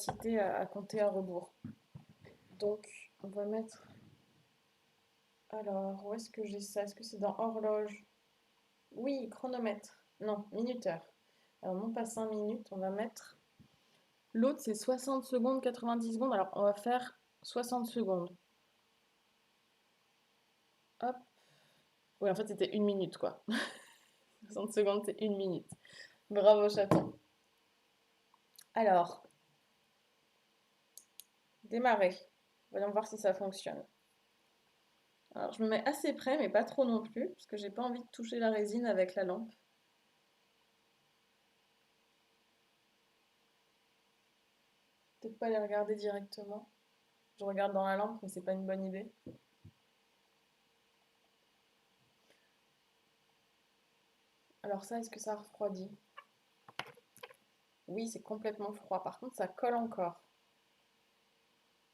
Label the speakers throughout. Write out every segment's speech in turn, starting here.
Speaker 1: capacité à compter à rebours. Donc, on va mettre... Alors, où est-ce que j'ai ça? Est-ce que c'est dans horloge? Oui, chronomètre. Non, minuteur. Alors, non pas 5 minutes, on va mettre... L'autre, c'est 60 secondes, 90 secondes. Alors, on va faire 60 secondes. Hop. Oui, en fait, c'était 1 minute, quoi. 60 secondes, c'est 1 minute. Bravo, chaton. Alors, démarrer. Voyons voir si ça fonctionne. Alors, je me mets assez près, mais pas trop non plus, parce que j'ai pas envie de toucher la résine avec la lampe. Peut-être pas les regarder directement. Je regarde dans la lampe, mais c'est pas une bonne idée. Alors ça, est-ce que ça refroidit? Oui, c'est complètement froid. Par contre, ça colle encore.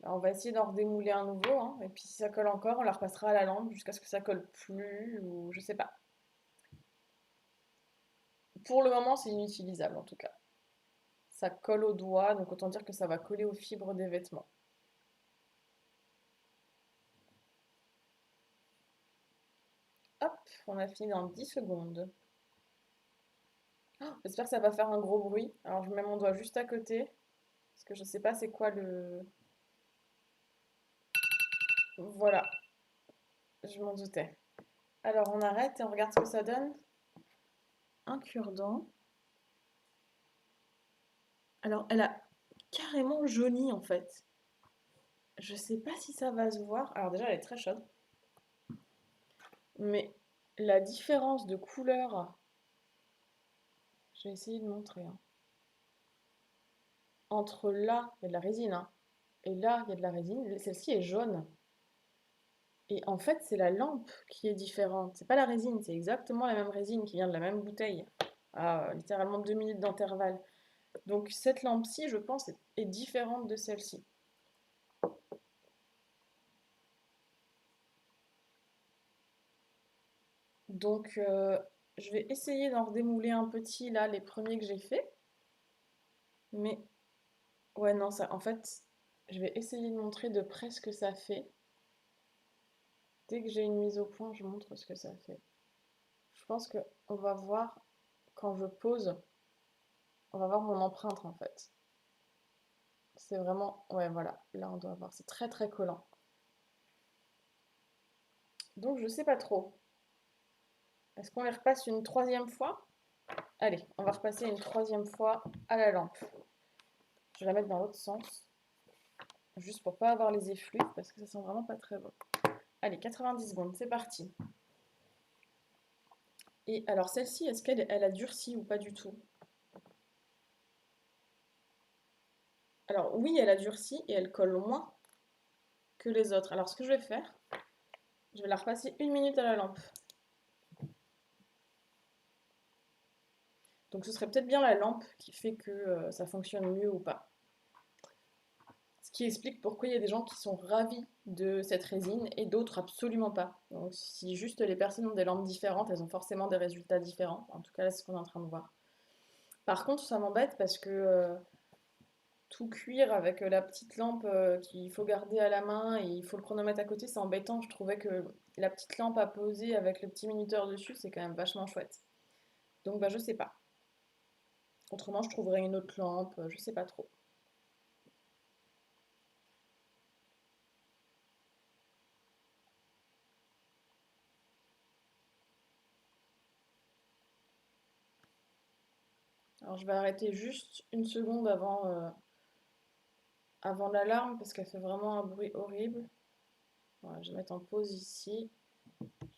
Speaker 1: Alors, on va essayer d'en redémouler un nouveau, hein, et puis si ça colle encore, on la repassera à la lampe jusqu'à ce que ça colle plus, ou je sais pas. Pour le moment, c'est inutilisable en tout cas. Ça colle aux doigts, donc autant dire que ça va coller aux fibres des vêtements. Hop, on a fini dans 10 secondes. Oh, j'espère que ça va faire un gros bruit. Alors je mets mon doigt juste à côté, parce que je sais pas c'est quoi le... Voilà, je m'en doutais. Alors on arrête et on regarde ce que ça donne. Un cure-dent. Alors elle a carrément jauni en fait. Je sais pas si ça va se voir. Alors déjà elle est très chaude. Mais la différence de couleur, je vais essayer de montrer, hein. Entre là, il y a de la résine, hein, et là, il y a de la résine. Celle-ci est jaune. Et en fait, c'est la lampe qui est différente. C'est pas la résine, c'est exactement la même résine qui vient de la même bouteille, à littéralement 2 minutes d'intervalle. Donc cette lampe-ci, je pense, est différente de celle-ci. Donc je vais essayer d'en redémouler un petit, là, les premiers que j'ai faits. Mais ouais, non, ça, en fait, je vais essayer de montrer de près ce que ça fait. Dès que j'ai une mise au point, je montre ce que ça fait. Je pense que on va voir quand je pose, on va voir mon empreinte en fait. C'est vraiment, ouais, voilà, là on doit voir, c'est très très collant. Donc je sais pas trop. Est-ce qu'on les repasse une troisième fois? Allez, on va repasser une troisième fois à la lampe. Je vais la mettre dans l'autre sens, juste pour pas avoir les effluves, parce que ça sent vraiment pas très bon. Allez, 90 secondes, c'est parti. Et alors celle-ci, est-ce qu'elle a durci ou pas du tout? Alors oui, elle a durci et elle colle moins que les autres. Alors ce que je vais faire, je vais la repasser 1 minute à la lampe. Donc ce serait peut-être bien la lampe qui fait que ça fonctionne mieux ou pas. Ce qui explique pourquoi il y a des gens qui sont ravis de cette résine et d'autres absolument pas. Donc si juste les personnes ont des lampes différentes, elles ont forcément des résultats différents. En tout cas, là, c'est ce qu'on est en train de voir. Par contre, ça m'embête parce que tout cuire avec la petite lampe qu'il faut garder à la main et il faut le chronomètre à côté, c'est embêtant. Je trouvais que la petite lampe à poser avec le petit minuteur dessus, c'est quand même vachement chouette. Donc bah je sais pas. Autrement, je trouverais une autre lampe, je sais pas trop. Alors je vais arrêter juste une seconde avant l'alarme parce qu'elle fait vraiment un bruit horrible. Voilà, je vais mettre en pause ici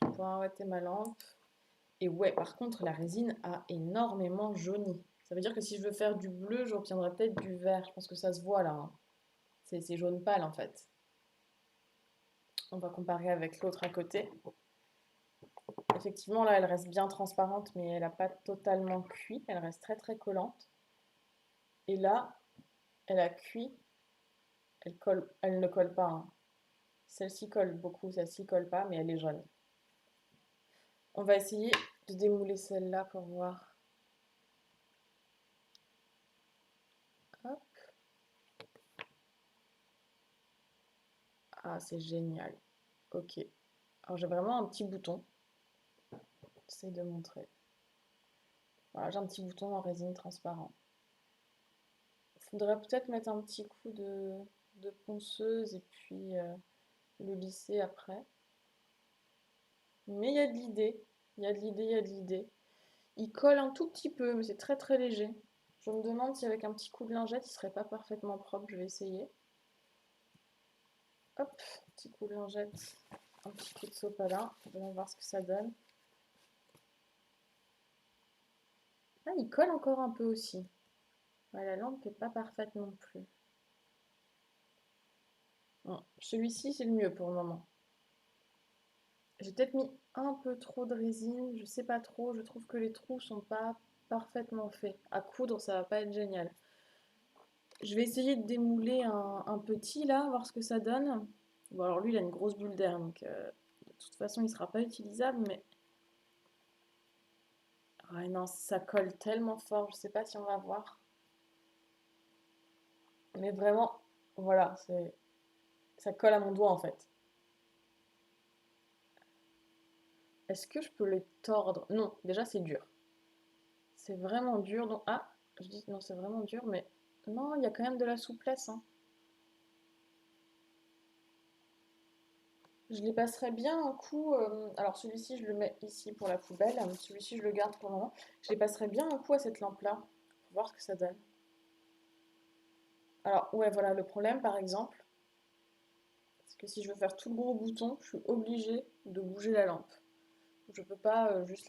Speaker 1: pour arrêter ma lampe. Et ouais, par contre, la résine a énormément jauni. Ça veut dire que si je veux faire du bleu, j'obtiendrai peut-être du vert. Je pense que ça se voit là, hein. C'est jaune pâle en fait. On va comparer avec l'autre à côté. Effectivement, là, elle reste bien transparente, mais elle n'a pas totalement cuit. Elle reste très très collante. Et là, elle a cuit. Elle ne colle pas, hein. Celle-ci colle beaucoup, celle-ci colle pas, mais elle est jaune. On va essayer de démouler celle-là pour voir. Hop. Ah, c'est génial. Ok. Alors j'ai vraiment un petit bouton. J'essaie de montrer. Voilà, j'ai un petit bouton en résine transparent. Faudrait peut-être mettre un petit coup de ponceuse et puis le lisser après. Mais il y a de l'idée. Il y a de l'idée, il y a de l'idée. Il colle un tout petit peu, mais c'est très très léger. Je me demande si avec un petit coup de lingette, il serait pas parfaitement propre. Je vais essayer. Hop, petit coup de lingette, un petit coup de sopalin. Voyons voir ce que ça donne. Ah, il colle encore un peu aussi. Ouais, la lampe n'est pas parfaite non plus. Bon, celui-ci, c'est le mieux pour le moment. J'ai peut-être mis un peu trop de résine, je sais pas trop. Je trouve que les trous sont pas parfaitement faits. À coudre, ça va pas être génial. Je vais essayer de démouler un petit là, voir ce que ça donne. Bon, alors lui, il a une grosse bulle d'air, donc de toute façon, il sera pas utilisable, mais. Ouais, non, ça colle tellement fort, je sais pas si on va voir. Mais vraiment, voilà, ça colle à mon doigt en fait. Est-ce que je peux les tordre? Non, déjà c'est dur. C'est vraiment dur. Donc, ah, je dis non, c'est vraiment dur, mais non, il y a quand même de la souplesse, hein. Je les passerai bien un coup. Alors celui-ci, je le mets ici pour la poubelle. Celui-ci, je le garde pour le moment. Je les passerai bien un coup à cette lampe-là. Pour voir ce que ça donne. Alors, ouais, voilà, le problème, par exemple, c'est que si je veux faire tout le gros bouton, je suis obligée de bouger la lampe. Je peux pas juste